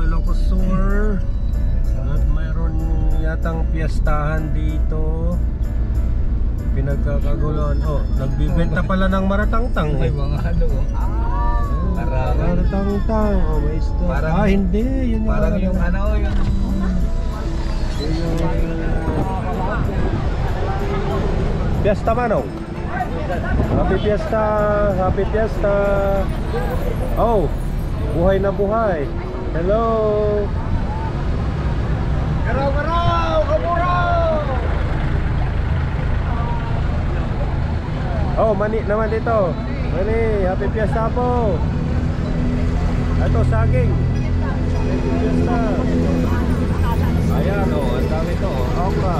Ilocosur. At mayroon yatang piyestahan dito. Pinagkakaguluhan. Oh, nagbibenta pala ng maratangtang May eh. mga ano. Maratangtang. Oh, may store. Parang- Hindi. Yun Parang yung ano, yung... Fiesta Manong. Happy Fiesta. Happy Fiesta. Oh, buhay na buhay. Hello. Garaw-garaw! Kamuraw! Oh, mani naman dito. Mani, happy Fiesta po. Ito, saging. Happy Fiesta. Ayan, oh, ang dami to. Okra.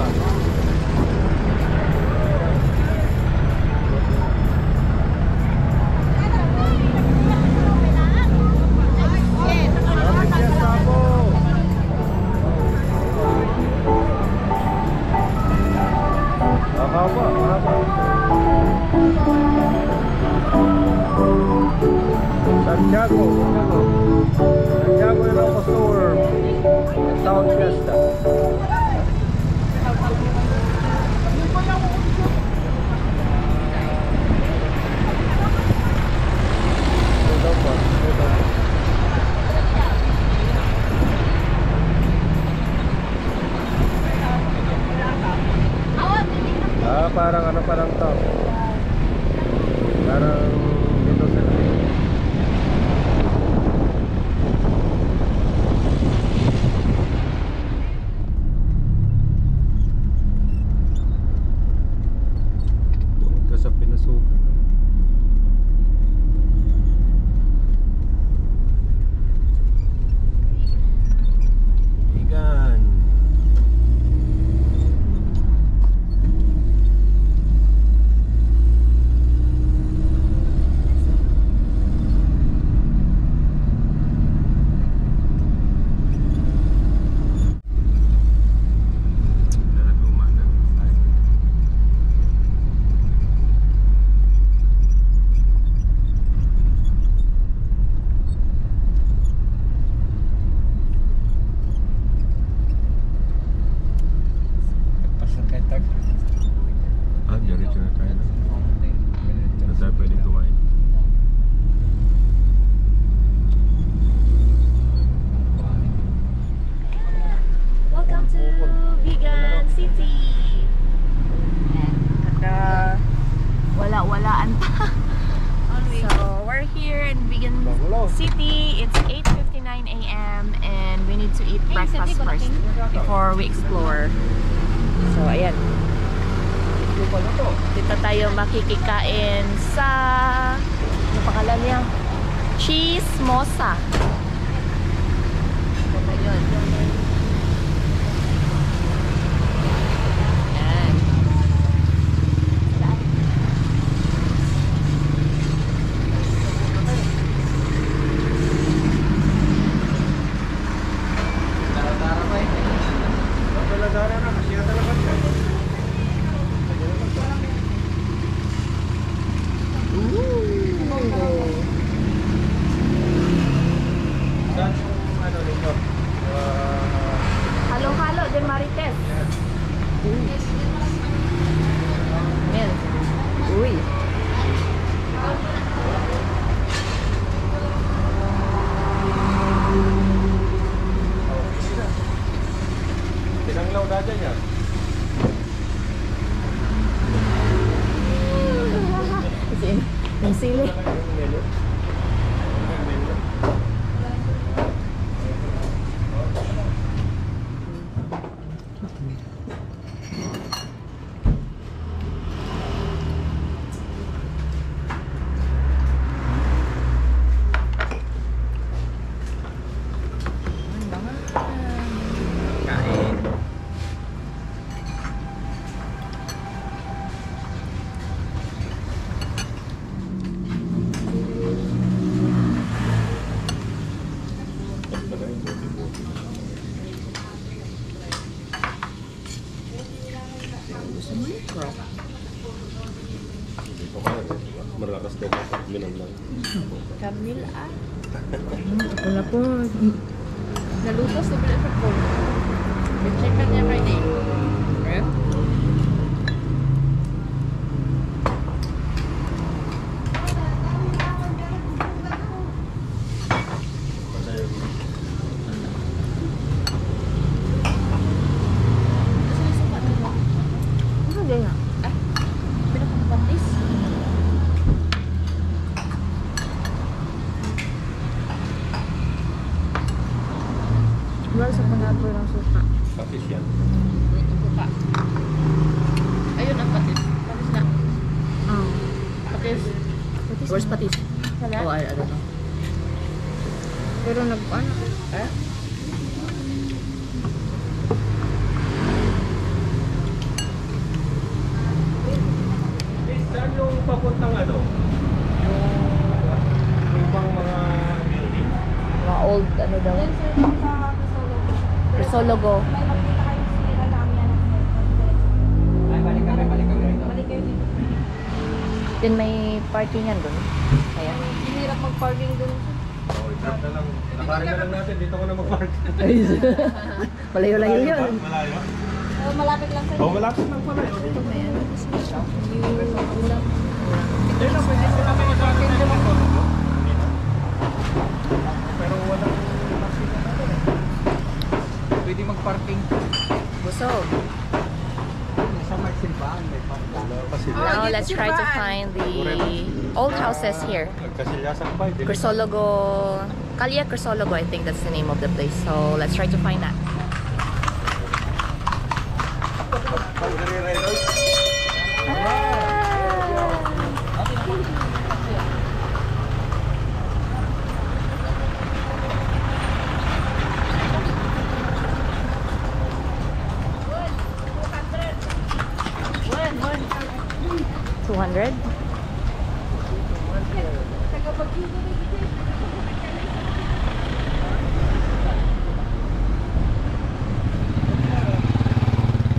Happy Fiesta po. Mahaba, mahaba. Santiago Ilocosur Town Fiesta. Parang ano pa lang to. Parang dito sa doon sa pinasukan. Igan. Diretso na tayo na. Na tayo pwedeng kumain. Welcome to Vegan City. At wala-walaan pa. So we're here in Vegan City. It's 8:59 a.m. and we need to eat breakfast first before we explore. So ayan. Dito tayo makikikain sa ano pangalan niya? Cheese Mosa. Ayun. Yan. Halo-halo din Marites. Yan. Uy. Pinanglaw na dyan yan. Yung sili. Merakas daw ka, minang lang. Kamil ah. Wala po. Nalutos na pala sa phone. I-check ka niya Friday. Ayan. Ano din nga? Ay, pinakapatis. Wala sa pangato ng suka. Patis yan. Suka. Ayun ang patis. Patis na. Patis. Patis. Where's patis? Wala. Oh, I don't know. Pero nag-ano? Eh? Saan yung papuntang ano? Yung ibang mga building? Mga old ano daw. Crisologo. Ay, balik kami rito. Then may parkingan doon. Kaya. Hirap mag-parking dun. Oo, i-drop na lang. Nakarin na lang natin. Dito ko na mag-park. Malayo-layo yun. Malayo? Malapit lang sa Oo, malapit lang pala. Dito. Pero walang Pwede mag-parking. Busog. Sa Magsilbaan may parking. kasi Now let's try to find the old houses here. nagkasilyasan pa. Crisologo. Calle Crisologo, I think that's the name of the place. So let's try to find that. $200?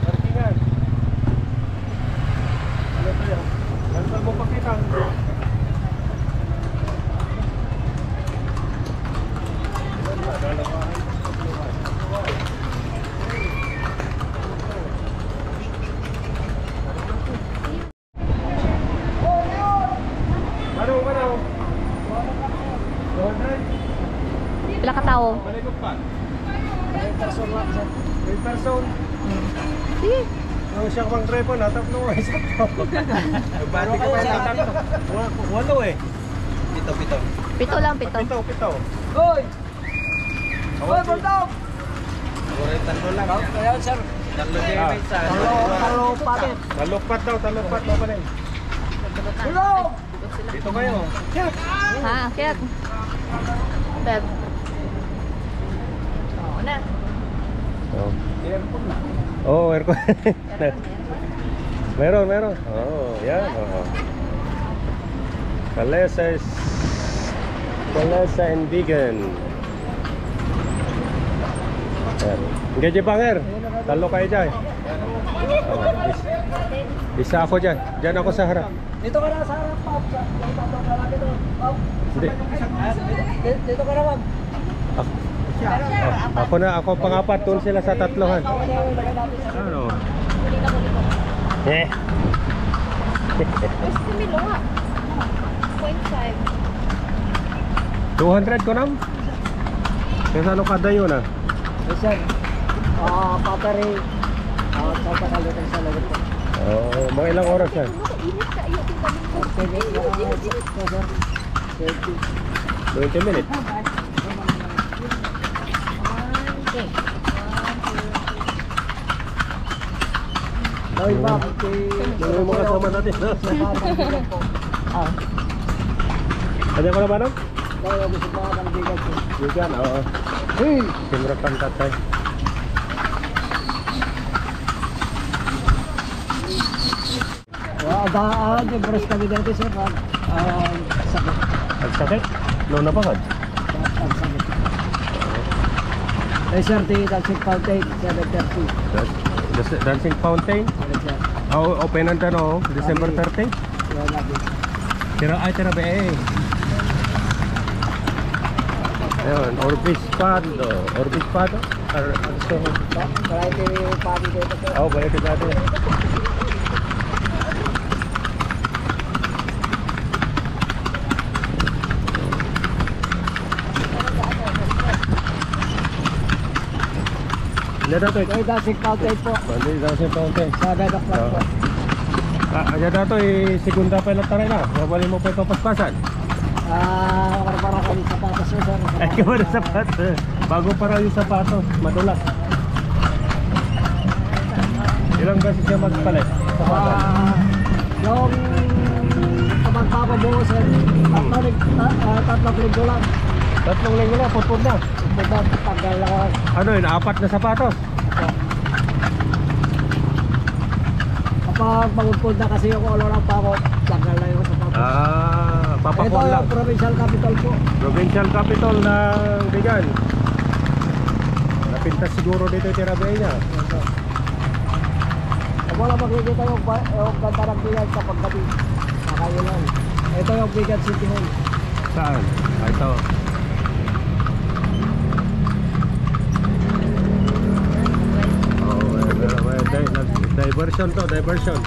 Parkingan. Ano to yan? Rental mo pakitang. Ano? 200? Pila ka tao? Malikot pa. May person lang sa... May person. Sige. Ang siya pang trepo, natapno ko isa to. Bati ka pa natapno. Walo eh. Pito. Pito lang, pito. Pito. Hoy! Hoy, Awag Bundok! Tatlo lang. Kaya, sir. Tatlo sa... Talo packet. Talokpat daw pa rin. Tulong! Dito kayo. Ha, kaya. Beb. Oo na. Airport na. Oh, aircon. meron. Oh, yan. Oh. Calesa and Vegan. Yan. Gaji Banger. Talo kayo dyan. Isa ako dyan. Dyan ako sa harap. Dito ka na sa harap, Pop. Hindi. Dito ka na, Pop. Ako pangapat. Doon sila sa tatlohan. Ano? Eh. Mas kumilo nga. 0.5. 200 ko nam? Kaya ano kada yun ah? Yes, sir. Papari. Sa pakalutan sa lagod po. Oo, mga ilang oras yan? Init ka. Ayaw tingnan mo. 20 minutes. Okay. Hoy, Pop. Ano yung mga kasama natin? Oh. Kanya ko na ba nang? Kaya gusto mo ng bigat ko. Yugan, oo. Hey! Simrakan tatay. Nag-brush kami dito, sir. Sakit. Nagsakit? Noon na pa kad? Sakit. Sir, the dancing fountain, 7:30. Dancing Fountain? Ano, sir? Oh, open ang tanong, December 30? Yan natin. Tira ba eh? Ayun, Orbispado. Orbispado? Or ano ito? Variety pati dito sir. Oh, balik ito natin. Ilan na ito? May dancing fountain po. Bali, dancing fountain. Sa bed of po. Ayan na ito, segunda pa lang tayo na. Mabali mo pa ito paspasan. Para kami sapatos sir. Ay, kama na sapatos. Bago para yung sapatos, madulas. Ilang beses siya magpalit? Sapatos. Yung kapagpapabuo sir, tatlong linggo lang. 3 linggo na, putpun na. Tagal lang ako. Ano yun, 4 na sapatos? Kapag magpupod na kasi yung ulo ng pako, tagal na yung sapatos. Papakon Ito lang. yung provincial capital po. Provincial capital ng Bigan. Napintas siguro dito yung tirabihin niya. Kung wala makikita yung ganda ng Bigan sa paggabi. Nakayo lang. Ito yung Bigan City Hall. Saan? Ito. Diversion to, diversion.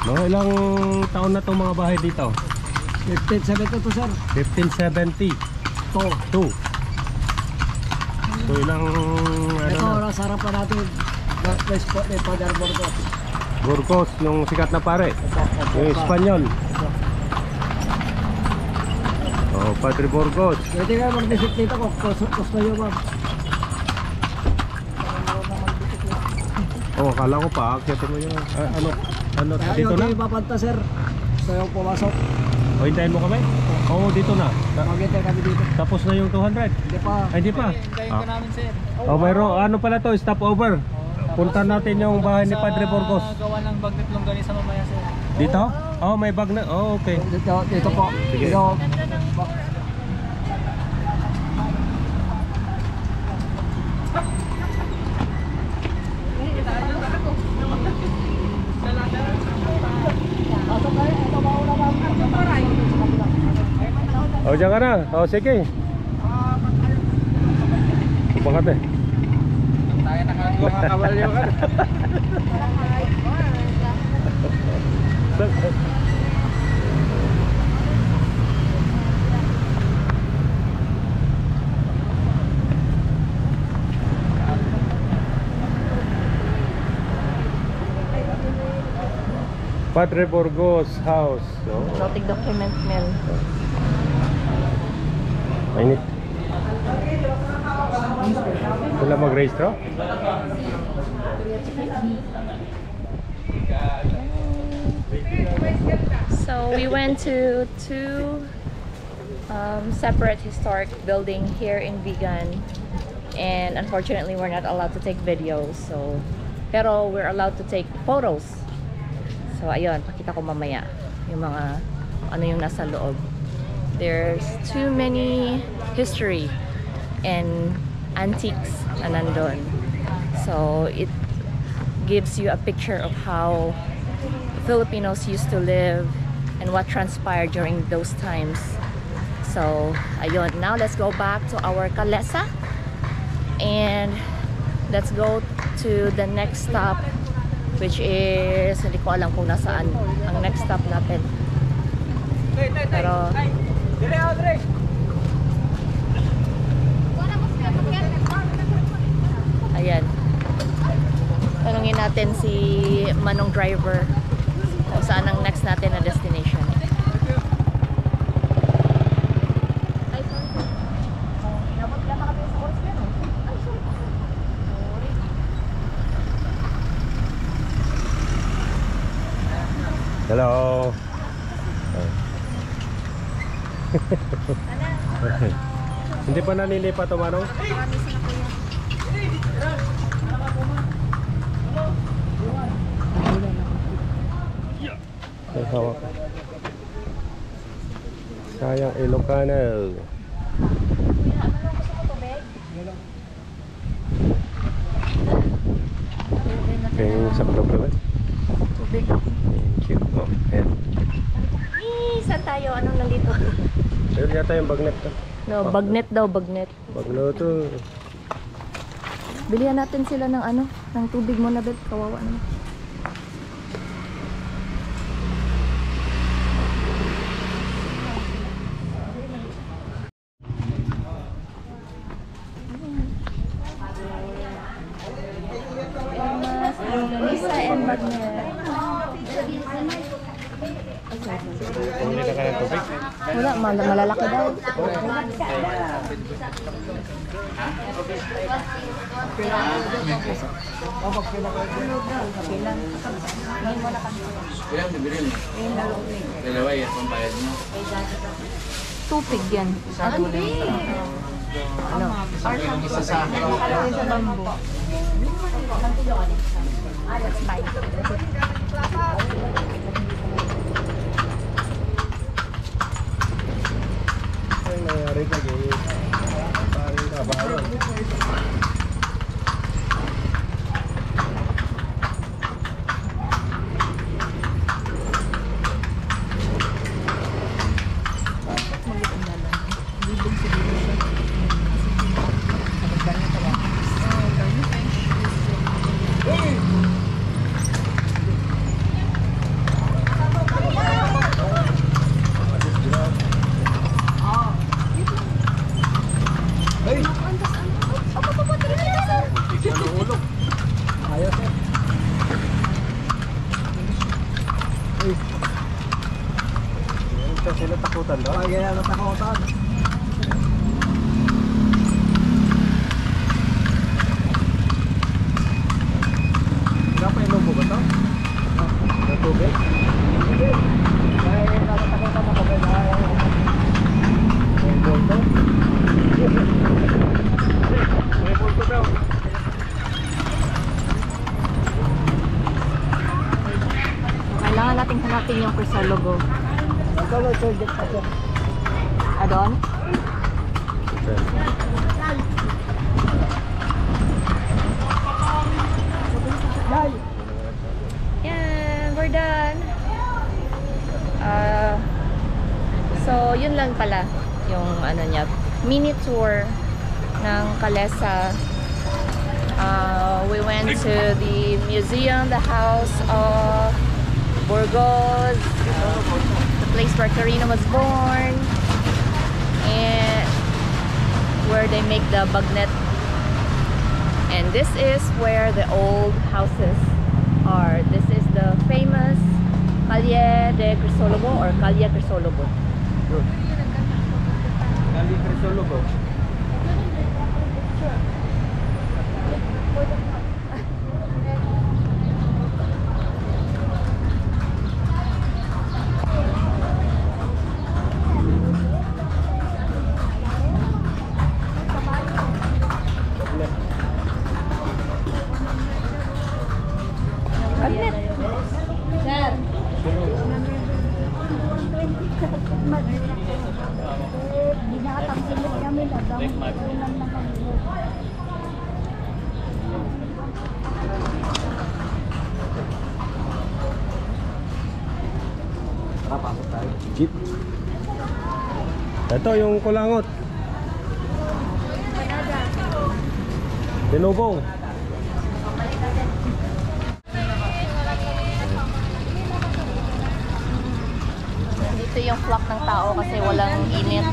Mga ilang taon na itong mga bahay dito? 1572 to sir. 1570. To. 2. So ilang Ito ano na? ang sarap pa natin. Birthplace po ni Father Burgos. Burgos, yung sikat na pare. Yung Espanyol. Oh, Padre Burgos. Pwede kayo mag-visit dito kung gusto nyo ma'am. Oh, akala ko pa, akyatin mo yun. Ano, Kaya dito yung na? di mapanta sir. Gusto yung pumasok. O, hintayin mo kami? Oo, dito na. Mag-intay kami dito. Tapos na yung 200. Hindi pa. Ay, hindi pa. Hintayin ka namin sir. Oh, mayroon, ano pala to, stopover. Punta natin yung bahay ni Padre Burgos. Gawa ng bagnet longganisa mamaya sir. Dito? Oh, may bag na. Oh, okay. Dito po. Sige. Dito. Oh, diyan ka na. Oh, sige. Bakit eh? Tayo nakakabalyo ka. Padre Burgos house. Oh. Exotic document mill. Mainit. Sila mag-restro? So we went to two separate historic buildings here in Vigan, and unfortunately we're not allowed to take videos. So, pero we're allowed to take photos. So ayun, pakita ko mamaya yung mga ano yung nasa loob. There's too many history and antiques na nandun. So it gives you a picture of how Filipinos used to live and what transpired during those times. So ayun, now let's go back to our kalesa and let's go to the next stop, which is, hindi ko alam kung nasaan ang next stop natin. Pero ayan, tanungin natin si Manong driver kung saan ang next natin na destination. Hello. Hindi pa nanilipat o Manong? Ay, hawak. Sayang Ilocano. Yung sa pagkabalan. Tubig. Thank you. Oh, ayan. Saan tayo? Anong nandito? Ayun yata yung bagnet to. No, bagnet daw, bagnet. Bagno to. Bilihan natin sila ng ano, ng tubig muna, Beb. Kawawa naman. Lisa and Bagnet. Hindi na ka ng tubig. Wala, malalaki daw. Ilang bibili mo? Dalawa yan, ang bayad mo. Tupig yan. Ano? Isa sa akin. Nakalagay sa bamboo. That's fine. Ay, nangyari ka gawin. Parang kabahan. Sila takutan daw? Ay, kaya natakotan. Dapat inom mo ba ito? Ng tubig? Ay, natakotan ako. May bulto? May bulto daw. Kailangan nating hanapin yung Crisologo. Ikaw lang, sir, dito ako. Adon? Yan, we're done. So, yun lang pala yung ano niya, mini tour ng Calesa. We went to the museum, the house of Burgos, the place where Karina was born, and where they make the bagnet. And this is where the old houses are. This is the famous Calle de Crisologo or Calle Crisologo. Kali Crisologo. Jeep. Ito yung kulangot. Tinubong. Dito yung flock ng tao kasi walang init.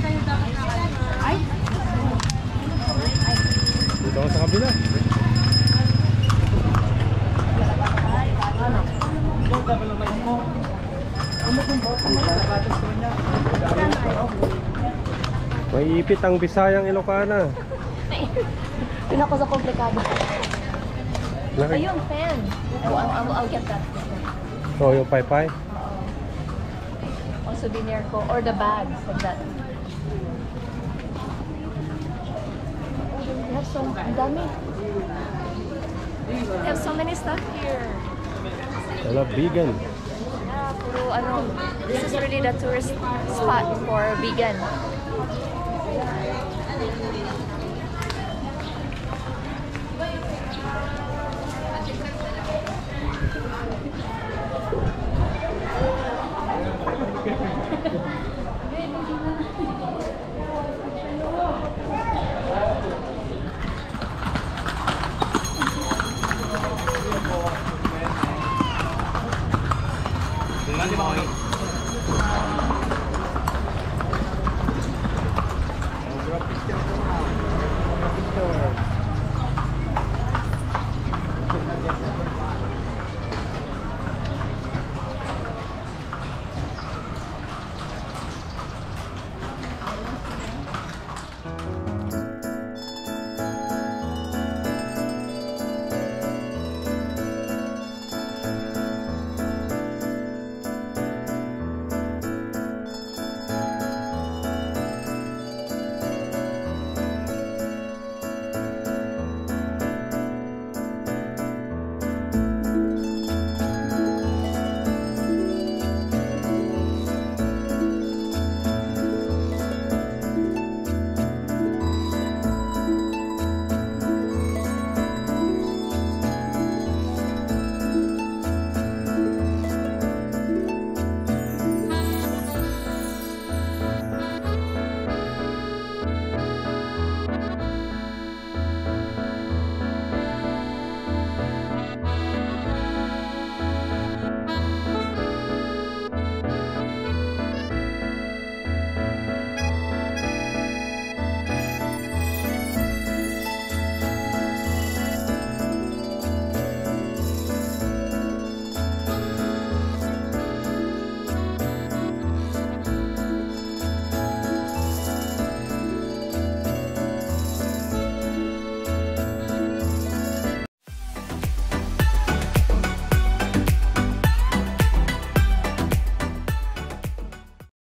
Dito ako sa kabila. May ipit ang Bisayang Ilocana. Pinako sa komplikado. Laki. Ayun, pen. I'll get that. So yung paypay. O souvenir ko. Or the bags like that. They have so dami. They have so many stuff here. Wala vegan. Puro ano, this is really the tourist spot for vegan. Di ba,